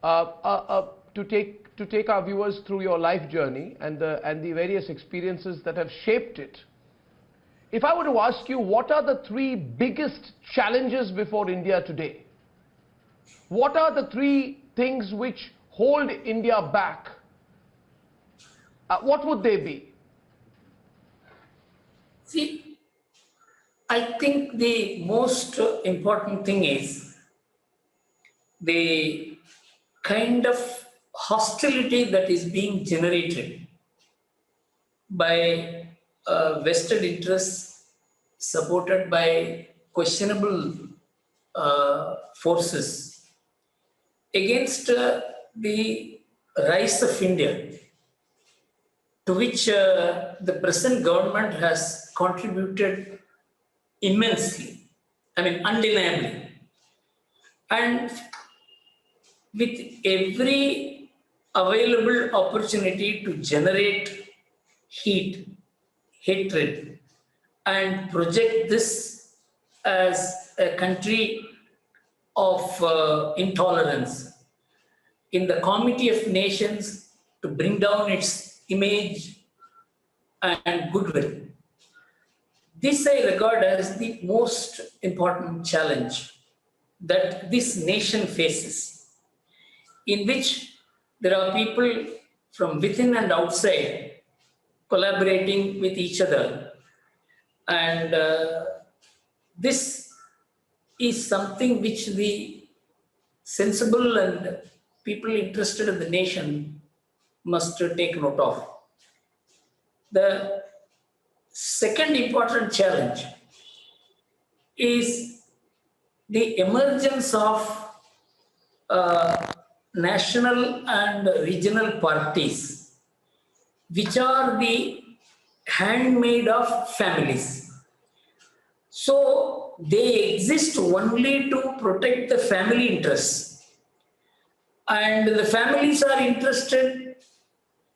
to take our viewers through your life journey and the various experiences that have shaped it. If I were to ask you, what are the three biggest challenges before India today? What are the three things which hold India back? What would they be? See, I think the most important thing is the kind of hostility that is being generated by vested interests supported by questionable forces against the rise of India, to which the present government has contributed immensely, I mean undeniably. And with every available opportunity to generate heat, hatred, and project this as a country of intolerance in the Committee of Nations to bring down its image and goodwill. This I regard as the most important challenge that this nation faces, in which there are people from within and outside collaborating with each other. And this is something which the sensible and people interested in the nation must take note of. The second important challenge is the emergence of national and regional parties, which are the handmaid of families. So they exist only to protect the family interests. And the families are interested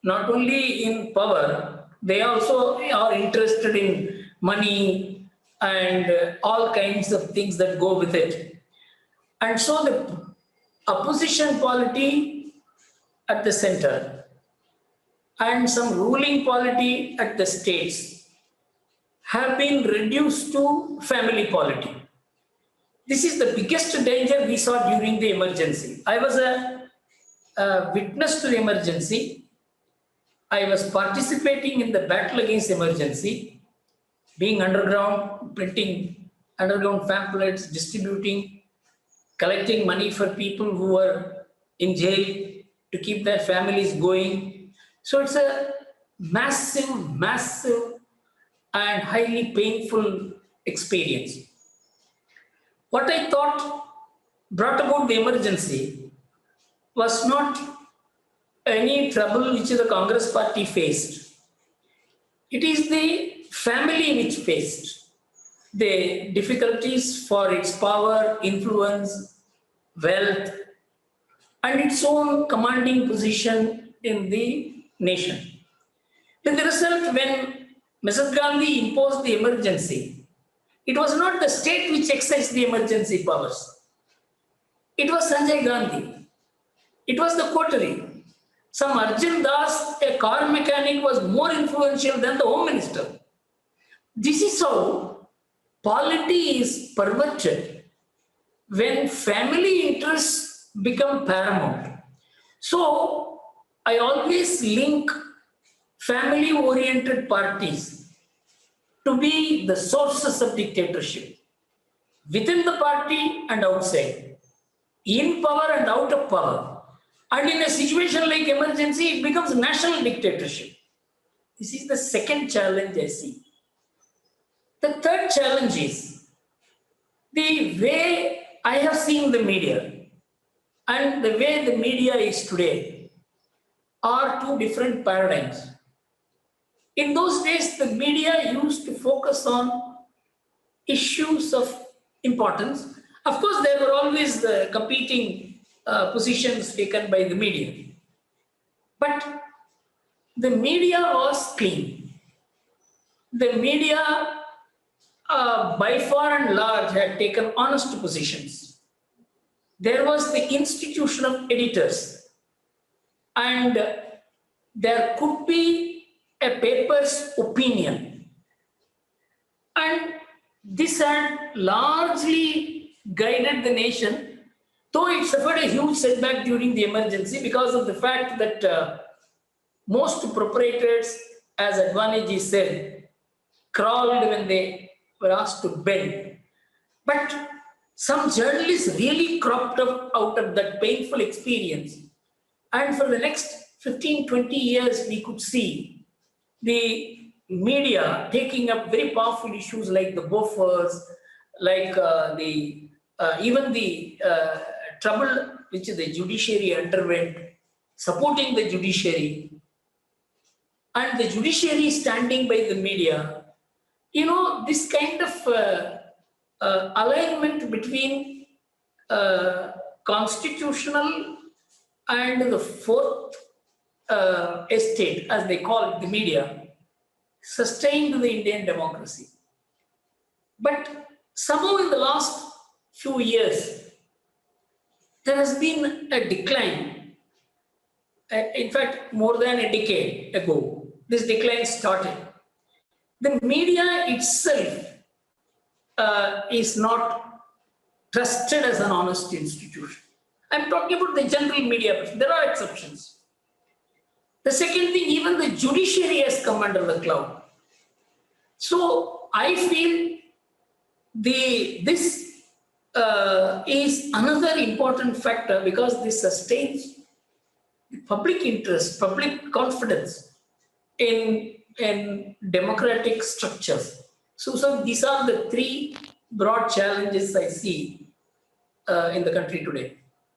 not only in power, they also are interested in money and all kinds of things that go with it. And so the opposition polity at the center and some ruling polity at the states have been reduced to family polity. This is the biggest danger we saw during the emergency. I was a witness to the emergency. I was participating in the battle against emergency, being underground, printing underground pamphlets, distributing, collecting money for people who were in jail to keep their families going. So it's a massive, massive and highly painful experience. What I thought brought about the emergency was not any trouble which the Congress party faced. It is the family which faced the difficulties for its power, influence, wealth, and its own commanding position in the nation. With the result, when Mrs. Gandhi imposed the emergency, it was not the state which exercised the emergency powers. It was Sanjay Gandhi. It was the coterie. Some Arjun Das, a car mechanic, was more influential than the Home Minister. This is how polity is perverted when family interests become paramount. So I always link family-oriented parties to be the sources of dictatorship within the party and outside, in power and out of power. And in a situation like emergency, it becomes national dictatorship. This is the second challenge I see. The third challenge is the way I have seen the media and the way the media is today are two different paradigms. In those days, the media used to focus on issues of importance. Of course, there were always the competing positions taken by the media. But the media was clean. The media, by far and large, had taken honest positions. there was the institution of editors, and there could be a paper's opinion. And this had largely guided the nation, though it suffered a huge setback during the emergency because of the fact that most proprietors, as Advanij is said, crawled when they were asked to bend. But some journalists really cropped up out of that painful experience. And for the next 15-20 years, we could see the media taking up very powerful issues like the Bofors, like even the trouble which the judiciary underwent, supporting the judiciary, and the judiciary standing by the media. You know, this kind of alignment between constitutional and the fourth estate, as they call it, the media, sustained the Indian democracy. But somehow in the last few years, there has been a decline. In fact, more than a decade ago, this decline started. The media itself is not trusted as an honest institution. I'm talking about the general media, but there are exceptions. The second thing, even the judiciary has come under the cloud. So I feel this is another important factor, because this sustains public interest, public confidence in democratic structures. So these are the three broad challenges I see in the country today.